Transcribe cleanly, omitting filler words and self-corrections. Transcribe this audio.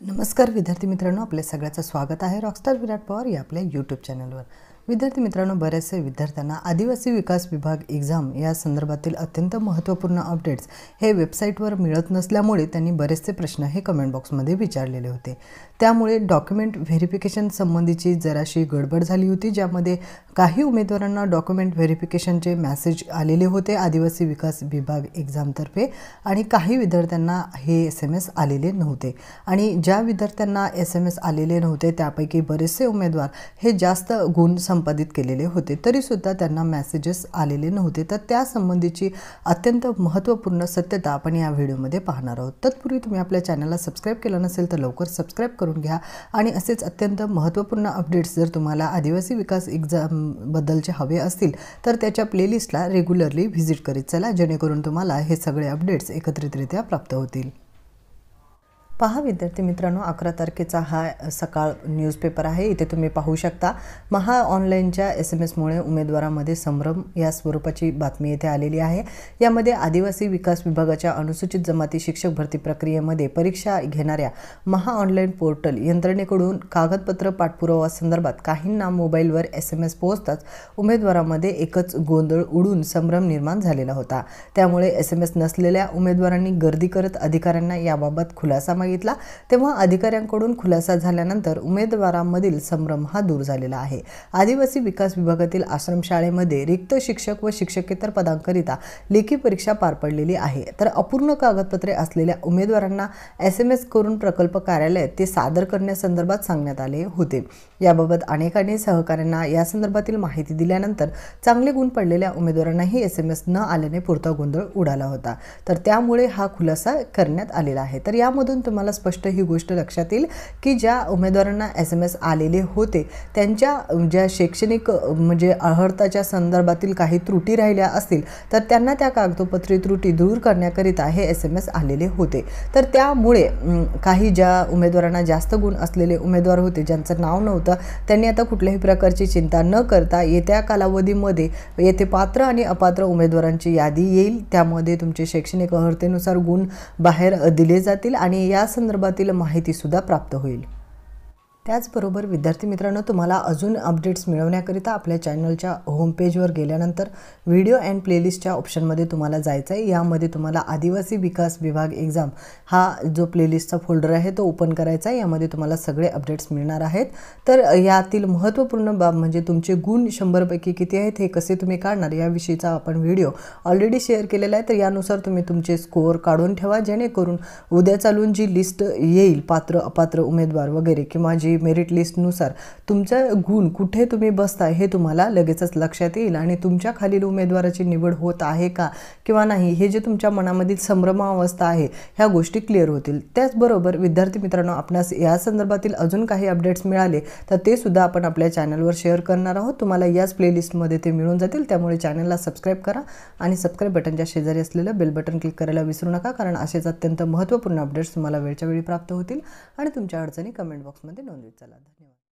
नमस्कार विद्यार्थी मित्रांनो, आपल्या सगळ्यांचं स्वागत आहे रॉकस्टार विराट पवार या आपल्या यूट्यूब चॅनलवर। विद्यार्थी मित्रांनो, बरेचसे विद्यार्थ्यांना आदिवासी विकास विभाग एग्जाम या संदर्भातील अत्यंत महत्त्वपूर्ण अपडेट्स हे वेबसाईटवर मिळत नसल्यामुळे त्यांनी बरेचसे प्रश्न हे कमेंट बॉक्समध्ये विचारलेले होते। त्यामुळे डॉक्युमेंट व्हेरिफिकेशन संबंधीची जराशी गडबड झाली होती, ज्यामध्ये काही उमेदवारांना डॉक्युमेंट व्हेरिफिकेशनचे मेसेज आलेले होते आदिवासी विकास विभाग एग्जामतर्फे आणि काही विद्यार्थ्यांना हे SMS आलेले नव्हते। आणि ज्या विद्यार्थ्यांना SMS आलेले नव्हते त्यापैकी बरेचसे उमेदवार हे जास्त गुण संपादित केलेले होते, तरी सुद्धा त्यांना मेसेजेस आलेले नव्हते। तर त्या संबंधीची अत्यंत महत्त्वपूर्ण सत्यता आपण या व्हिडिओमध्ये पाहणार आहोत। तत्पूर्वी तुम्ही आपल्या चॅनलला सबस्क्राइब केलं नसेल तर लवकर सबस्क्राइब करून घ्या आणि असेच अत्यंत महत्त्वपूर्ण अपडेट्स जर तुम्हाला आदिवासी विकास एग्जाम बद्दलचे हवे असतील तर त्याच्या प्लेलिस्टला रेग्युलरली व्हिजिट करीत चला, जेणेकरून तुम्हाला हे सगळे अपडेट्स एकत्रितरित्या प्राप्त होतील। पहा विद्यार्थी मित्रांनो, 11 तारखेचा हा सकाळ न्यूजपेपर आहे। इथे तुम्ही पाहू शकता महा ऑनलाईनच्या SMS-मुळे उमेदवारांमध्ये संभ्रम या स्वरूपाची बातमी येथे आलेली आहे। यामध्ये आदिवासी विकास विभागाच्या अनुसूचित जमाती शिक्षक भरती प्रक्रियेमध्ये परीक्षा घेणाऱ्या महा ऑनलाईन पोर्टल यंत्रणेकडून कागदपत्र पाठपुरावा संदर्भात काहींना मोबाईलवर SMS पोहोचताच उमेदवारांमध्ये एकच गोंधळ उडून संभ्रम निर्माण झालेला होता। त्यामुळे SMS नसलेल्या उमेदवारांनी गर्दी करत अधिकाऱ्यांना याबाबत खुलासा मागितला, तेव्हा अधिकाऱ्यांकडून खुलासा झाल्यानंतर उमेदवारांमधील संभ्रम हा दूर झालेला आहे। आदिवासी विकास विभागातील आश्रमशाळेमध्ये रिक्त शिक्षक व शिक्षकेतर पदांकरिता लेखी परीक्षा पार पडलेली आहे। तर अपूर्ण कागदपत्रे असलेल्या उमेदवारांना SMS करून प्रकल्प कार्यालयात ते सादर करण्यासंदर्भात सांगण्यात आले होते। याबाबत अनेकांनी सहकाऱ्यांना या संदर्भातील माहिती दिल्यानंतर चांगले गुण पडलेल्या उमेदवारांनाही SMS न आल्याने पुरता गोंधळ उडाला होता। तर त्यामुळे हा खुलासा करण्यात आलेला आहे। तर यामधून तुम्हाला स्पष्ट ही गोष्ट लक्षात येईल की ज्या उमेदवारांना SMS आलेले होते त्यांच्या ज्या शैक्षणिक म्हणजे अर्हताच्या संदर्भातील काही त्रुटी राहिल्या असतील तर त्यांना त्या कागदोपत्री त्रुटी दूर करण्याकरिता हे SMS आलेले होते। तर त्यामुळे काही ज्या उमेदवारांना जास्त गुण असलेले उमेदवार होते, ज्यांचं नाव नव्हतं, त्यांनी आता कुठल्याही प्रकारची चिंता न करता येत्या कालावधीमध्ये येथे पात्र आणि अपात्र उमेदवारांची यादी येईल। त्यामध्ये तुमचे शैक्षणिक अर्हतेनुसार गुण बाहेर दिले जातील आणि या संदर्भातील माहिती सुद्धा प्राप्त होईल। त्याचबरोबर विद्यार्थी मित्रांनो, तुम्हाला अजून अपडेट्स मिळवण्याकरिता आपल्या चॅनलच्या होम पेजवर गेल्यानंतर व्हिडिओ अँड प्लेलिस्टच्या ऑप्शनमध्ये तुम्हाला जायचं आहे। यामध्ये तुम्हाला आदिवासी विकास विभाग एग्जाम हा जो प्लेलिस्टचा फोल्डर आहे तो ओपन करायचा आहे। यामध्ये तुम्हाला सगळे अपडेट्स मिळणार आहेत। तर यातील महत्त्वपूर्ण बाब म्हणजे तुमचे गुण 100 पैकी किती आहेत हे कसे तुम्ही काढणार याविषयीचा आपण व्हिडिओ ऑलरेडी शेअर केलेला आहे। तर यानुसार तुम्ही तुमचे स्कोअर काढून ठेवा, जेणेकरून उद्या चालून जी लिस्ट येईल पात्र अपात्र उमेदवार वगैरे किंवा जी मेरिट लिस्टनुसार तुमचा गुण कुठे तुम्ही बसताय हे तुम्हाला लगेचच लक्षात येईल आणि तुमच्या खालील उमेदवाराची निवड होत आहे का किंवा नाही हे जे तुमच्या मनामधील संभ्रमावस्था आहे ह्या गोष्टी क्लिअर होतील। त्याचबरोबर विद्यार्थी मित्रांनो, आपणास या संदर्भातील अजून काही अपडेट्स मिळाले तर ते सुद्धा आपण आपल्या चॅनलवर शेअर करणार आहोत। तुम्हाला याच प्लेलिस्टमध्ये ते मिळून जातील। त्यामुळे चॅनलला सबस्क्राइब करा आणि सबस्क्राइब बटनच्या शेजारी असलेलं बेल बटन क्लिक करायला विसरू नका, कारण असेच अत्यंत महत्त्वपूर्ण अपडेट्स तुम्हाला वेळच्या वेळी प्राप्त होतील आणि तुमच्या अडचणी कमेंट बॉक्समध्ये नोंदवत चला। धन्यवाद।